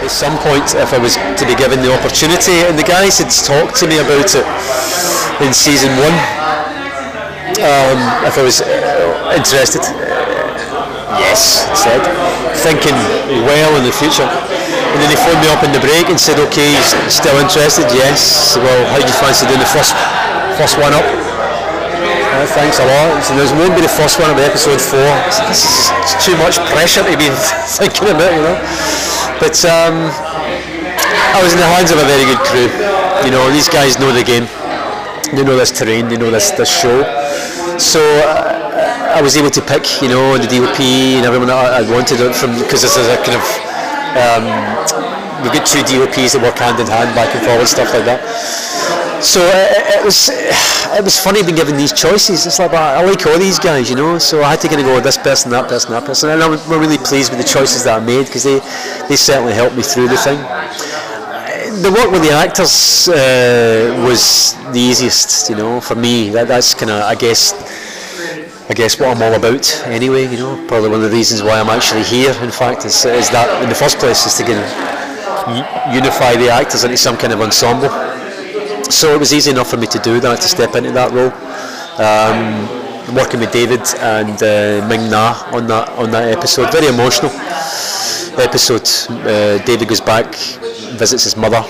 at some point if I was to be given the opportunity, and the guys had talked to me about it in season 1, if I was interested. Yes, I said, thinking well in the future. And then they phoned me up in the break and said, okay, still interested? Yes. Well, how do you fancy doing the first one up? Thanks a lot. So this won't be the first one, it'll be episode 4. This is too much pressure to be thinking about, you know. But I was in the hands of a very good crew. You know, these guys know the game. They know this terrain, they know this show. So I was able to pick, you know, the DOP and everyone that I wanted from, because this is a kind of, we've got 2 DOPs that work hand in hand, back and forward, stuff like that. So it was funny being given these choices. It's like, I like all these guys, you know, so I had to kind of go with this person, that person, that person, and I'm really pleased with the choices that I made, because they certainly helped me through the thing. The work with the actors was the easiest, you know, for me. That's kind of, I guess what I'm all about anyway, you know. Probably one of the reasons why I'm actually here, in fact, is that in the first place, is to kind of unify the actors into some kind of ensemble. So it was easy enough for me to do that, to step into that role. Working with David and Ming Na on that episode, very emotional episode. David goes back, visits his mother.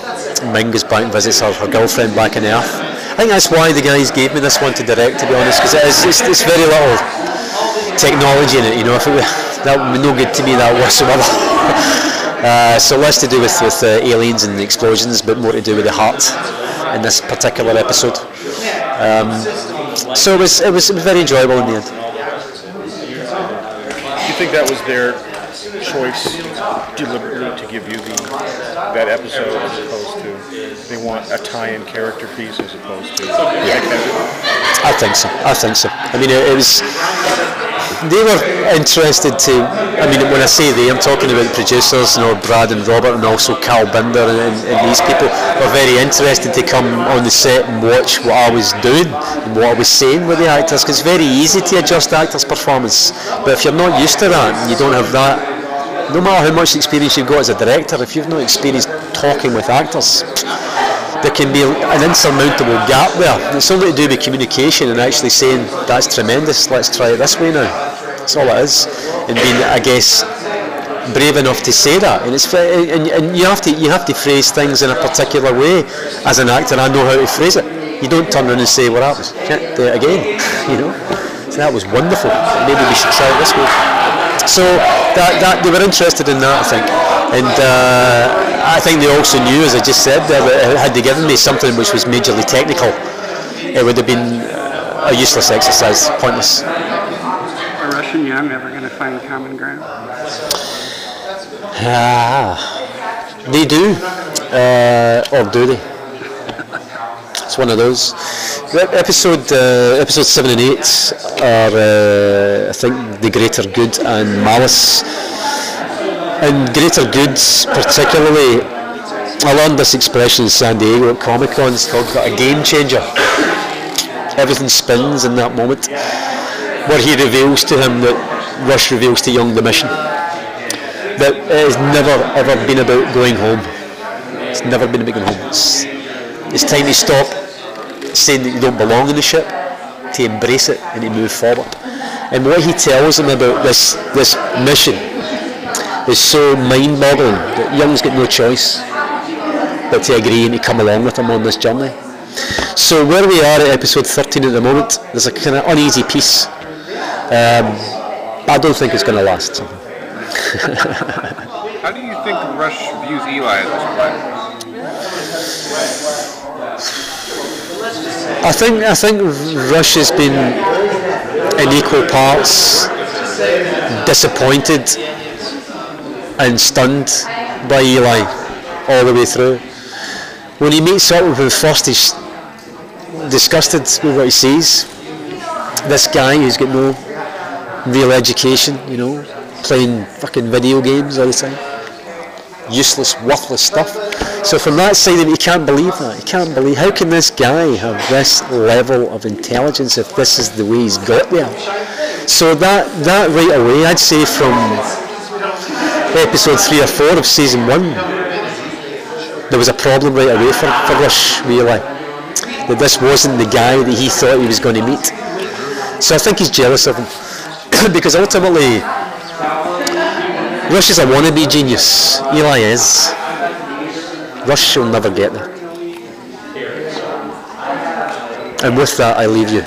Ming goes back and visits her girlfriend back on Earth. I think that's why the guys gave me this one to direct, to be honest, because it's very little technology in it, you know. That would be no good to me, that whatsoever. So less to do with aliens and explosions, but more to do with the heart in this particular episode. So it was very enjoyable in the end. Do you think that was their choice deliberately to give you that episode, as opposed to they want a tie-in character piece as opposed to? Yeah, I think so. I mean, it was. They were interested to. I mean, when I say they, I'm talking about the producers, you know, Brad and Robert, and also Cal Binder, and these people were very interested to come on the set and watch what I was doing and what I was saying with the actors, because it's very easy to adjust actors' performance. But if you're not used to that, and you don't have that, no matter how much experience you've got as a director, if you've not experienced talking with actors, there can be an insurmountable gap there. It's only to do with communication and actually saying, that's tremendous, let's try it this way now. That's all it is. And being, I guess, brave enough to say that. And and you have to phrase things in a particular way. As an actor, I know how to phrase it. You don't turn around and say, well, that was, can't do it again, you know. So that was wonderful. Maybe we should try it this way. So that they were interested in that, I think, and I think they also knew, as I just said, that had they given me something which was majorly technical, it would have been a useless exercise, pointless. Are Rush and Young ever going to find common ground? They do, or do they? It's one of those. Episode 7 and 8 are, I think, The Greater Good and Malice. And Greater Good, particularly, I learned this expression in San Diego at Comic-Con. It's called a game changer. Everything spins in that moment, where he reveals to him that Rush reveals to Young the mission. That it has never ever been about going home. It's never been about going home. It's time to stop saying that you don't belong in the ship, to embrace it and to move forward. And what he tells him about this mission is so mind-boggling that Young's got no choice but to agree and to come along with him on this journey. So where we are at episode 13 at the moment, there's a kind of uneasy peace. I don't think it's going to last. How do you think Rush views Eli at this point? I think Rush has been in equal parts disappointed and stunned by Eli all the way through. When he meets up with him first, he's disgusted with what he sees. This guy who's got no real education, you know, playing fucking video games all the time. Useless, worthless stuff. So from that side of it, you can't believe that. You can't believe, how can this guy have this level of intelligence if this is the way he's got there? So that right away, I'd say from episode 3 or 4 of season 1, there was a problem right away for Rush, really. That this wasn't the guy that he thought he was going to meet. So I think he's jealous of him. Because ultimately, Rush is a wannabe genius. Eli is. Rush will never get there. And with that, I leave you.